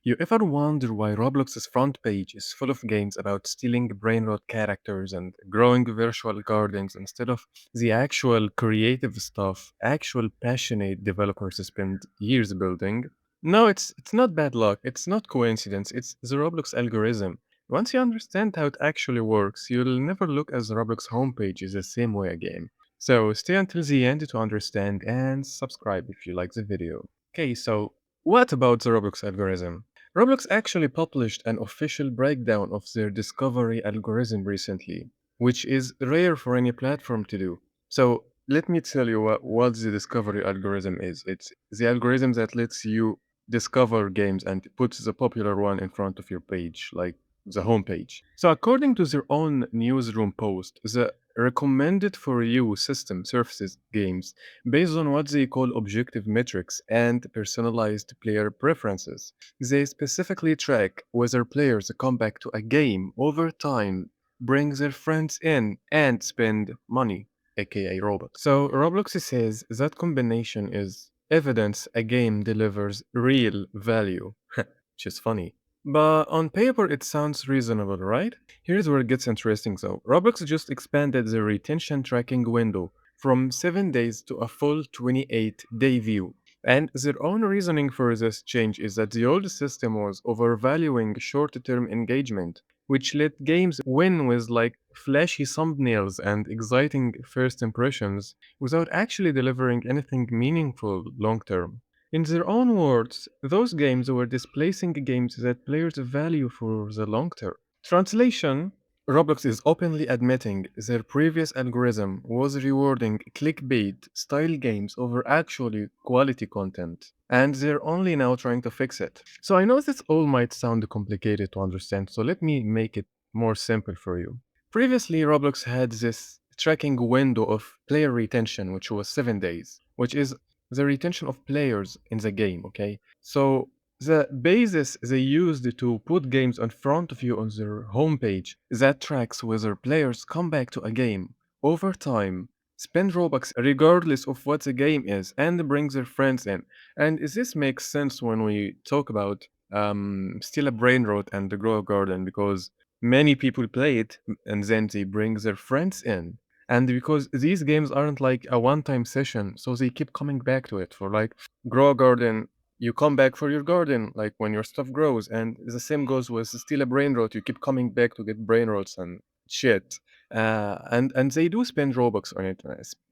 You ever wonder why Roblox's front page is full of games about stealing brainrot characters and growing virtual gardens instead of the actual creative stuff actual passionate developers spend years building? No, it's not bad luck, it's not coincidence, it's the Roblox algorithm. Once you understand how it actually works, you'll never look at the Roblox homepage the same way again. So stay until the end to understand and subscribe if you like the video. Okay, so what about the Roblox algorithm? Roblox actually published an official breakdown of their discovery algorithm recently, which is rare for any platform to do. So let me tell you what the discovery algorithm is. It's the algorithm that lets you discover games and puts the popular one in front of your page, like the homepage. So according to their own newsroom post, the recommended for you system surfaces games based on what they call objective metrics and personalized player preferences. They specifically track whether players come back to a game over time, bring their friends in, and spend money, aka Robux. So Roblox says that combination is evidence a game delivers real value, which is funny. But on paper, it sounds reasonable, right? Here's where it gets interesting though. Roblox just expanded the retention tracking window from 7 days to a full 28-day view. And their own reasoning for this change is that the old system was overvaluing short term engagement, which let games win with like flashy thumbnails and exciting first impressions without actually delivering anything meaningful long term. In their own words, those games were displacing games that players value for the long term. Translation: Roblox is openly admitting their previous algorithm was rewarding clickbait style games over actually quality content, and they're only now trying to fix it. So I know this all might sound complicated to understand, so let me make it more simple for you. Previously, Roblox had this tracking window of player retention, which was 7 days, which is the retention of players in the game, okay? So the basis they used to put games in front of you on their homepage that tracks whether players come back to a game over time, spend Robux regardless of what the game is, and bring their friends in. And this makes sense when we talk about Still a Brainrot and the Grow Garden because many people play it and then they bring their friends in. And because these games aren't like a one-time session, so they keep coming back to it for like Grow a Garden. You come back for your garden, like when your stuff grows, and the same goes with Still a Brain Rot. You keep coming back to get brain rots and shit. And they do spend Robux on it.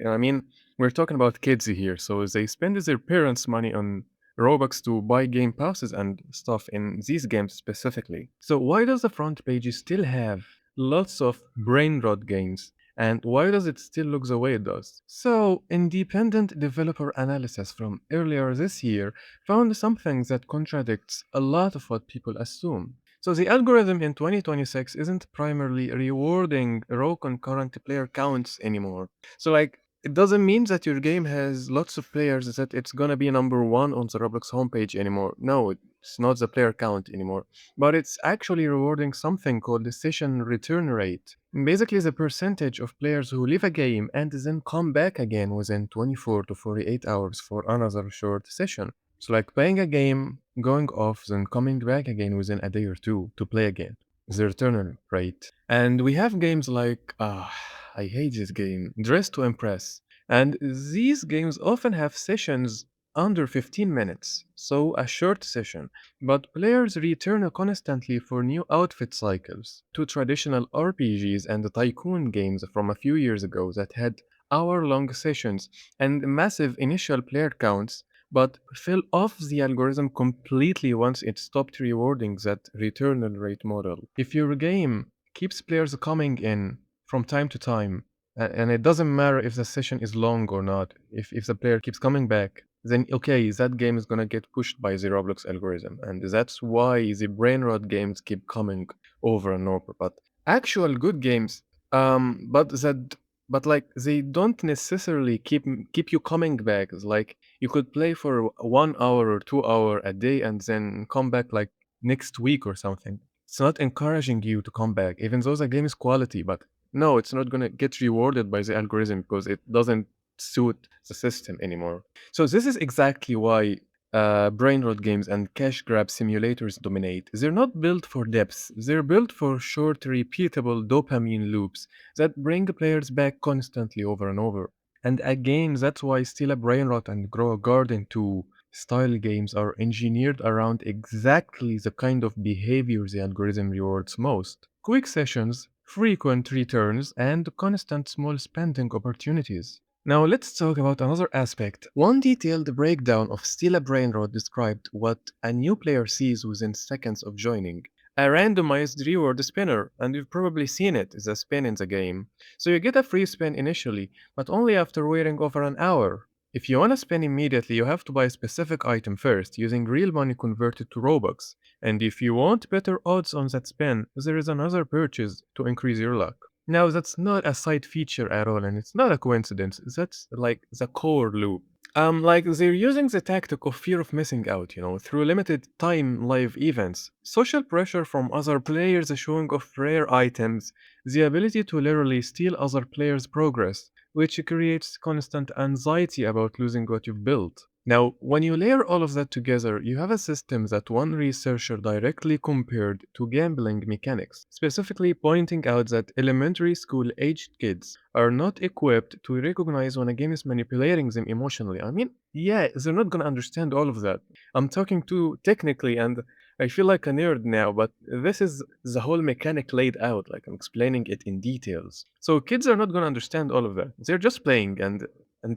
I mean, we're talking about kids here, so they spend their parents' money on Robux to buy game passes and stuff in these games specifically. So why does the front page still have lots of brain rot games? And why does it still look the way it does? So, independent developer analysis from earlier this year found something that contradicts a lot of what people assume. So, the algorithm in 2026 isn't primarily rewarding raw concurrent player counts anymore. So, like, it doesn't mean that your game has lots of players that it's gonna be number one on the Roblox homepage anymore. No, it's not the player count anymore. But it's actually rewarding something called the session return rate. Basically, the percentage of players who leave a game and then come back again within 24 to 48 hours for another short session. So, like playing a game, going off, then coming back again within a day or two to play again. The return rate. And we have games like, I hate this game, Dress to Impress. And these games often have sessions under 15 minutes, so a short session. But players return constantly for new outfit cycles to traditional RPGs and tycoon games from a few years ago that had hour long sessions and massive initial player counts, but fell off the algorithm completely once it stopped rewarding that return rate model. If your game keeps players coming in from time to time, and it doesn't matter if the session is long or not, if the player keeps coming back, then okay, that game is gonna get pushed by the Roblox algorithm, and that's why the brain rot games keep coming over and over. But actual good games, but that, but like they don't necessarily keep you coming back. It's like you could play for 1 hour or 2 hour a day and then come back like next week or something. It's not encouraging you to come back, even though the game is quality, but no, it's not gonna get rewarded by the algorithm because it doesn't suit the system anymore. So this is exactly why brainrot games and cash grab simulators dominate. They're not built for depth, they're built for short, repeatable dopamine loops that bring players back constantly over and over. And again, that's why Steal a Brainrot and Grow a Garden 2 style games are engineered around exactly the kind of behavior the algorithm rewards most: quick sessions, frequent returns, and constant small spending opportunities. Now let's talk about another aspect. One detailed breakdown of Steal a Brainrot described what a new player sees within seconds of joining. A randomized reward spinner, and you've probably seen it, is a spin in the game. So you get a free spin initially, but only after waiting over an hour. If you want to spin immediately, you have to buy a specific item first, using real money converted to Robux. And if you want better odds on that spin, there is another purchase to increase your luck. Now, that's not a side feature at all, and it's not a coincidence. That's like the core loop. Like they're using the tactic of fear of missing out, through limited time live events, social pressure from other players showing off rare items, the ability to literally steal other players' progress, which creates constant anxiety about losing what you've built. Now, when you layer all of that together, you have a system that one researcher directly compared to gambling mechanics, specifically pointing out that elementary school aged kids are not equipped to recognize when a game is manipulating them emotionally. I mean, yeah, they're not gonna understand all of that. I'm talking too technically, and I feel like a nerd now, but this is the whole mechanic laid out, like I'm explaining it in details. So kids are not gonna understand all of that. They're just playing and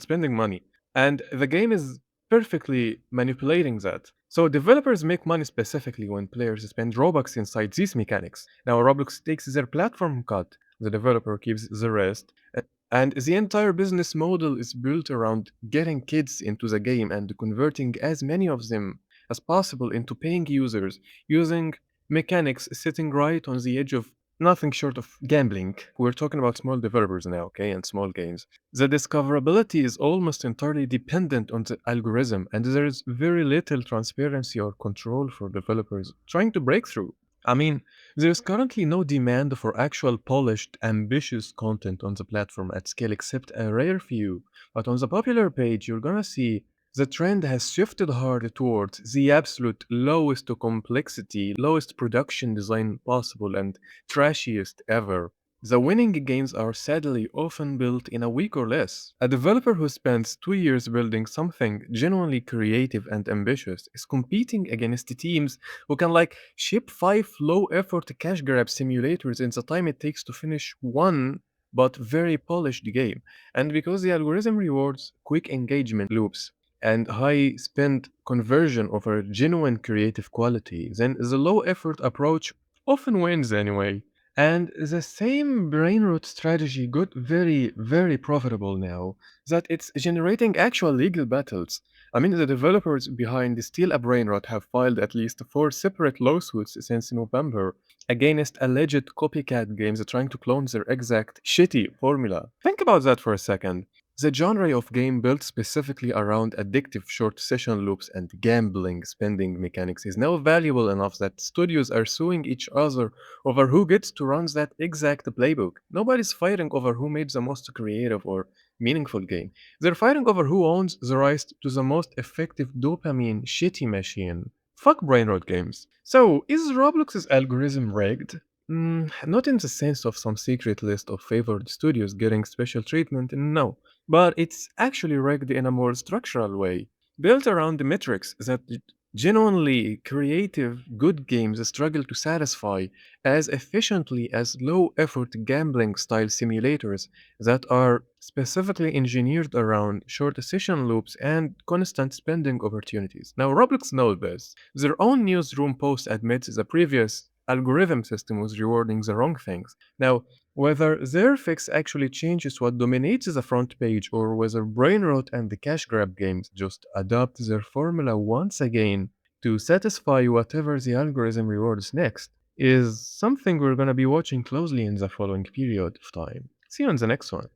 spending money. And the game is perfectly manipulating that. So developers make money specifically when players spend Robux inside these mechanics. Now Roblox takes their platform cut, the developer keeps the rest, and the entire business model is built around getting kids into the game and converting as many of them as possible into paying users using mechanics sitting right on the edge of nothing short of gambling. We're talking about small developers now, okay, and small games. The discoverability is almost entirely dependent on the algorithm, and there is very little transparency or control for developers trying to break through. I mean, there's currently no demand for actual polished, ambitious content on the platform at scale except a rare few. But on the popular page, you're gonna see the trend has shifted hard towards the absolute lowest complexity, lowest production design possible, and trashiest ever. The winning games are sadly often built in a week or less. A developer who spends 2 years building something genuinely creative and ambitious is competing against teams who can ship 5 low-effort cash grab simulators in the time it takes to finish one but very polished game. And because the algorithm rewards quick engagement loops and high spend conversion over genuine creative quality, then the low effort approach often wins anyway. And the same brainroot strategy got very, very profitable now that it's generating actual legal battles. I mean, the developers behind Steal a Brainrot have filed at least 4 separate lawsuits since November against alleged copycat games trying to clone their exact shitty formula. Think about that for a second. The genre of game built specifically around addictive short session loops and gambling spending mechanics is now valuable enough that studios are suing each other over who gets to run that exact playbook. Nobody's fighting over who made the most creative or meaningful game. They're fighting over who owns the rights to the most effective dopamine shitty machine. Fuck brainrot games. So, is Roblox's algorithm rigged? Not in the sense of some secret list of favored studios getting special treatment, no. But it's actually rigged in a more structural way, built around the metrics that genuinely creative, good games struggle to satisfy as efficiently as low effort gambling style simulators that are specifically engineered around short session loops and constant spending opportunities. Now, Roblox knows this. Their own newsroom post admits the previous algorithm system was rewarding the wrong things. Now, whether their fix actually changes what dominates the front page or whether Brainrot and the cash grab games just adopt their formula once again to satisfy whatever the algorithm rewards next is something we're going to be watching closely in the following period of time. See you on the next one.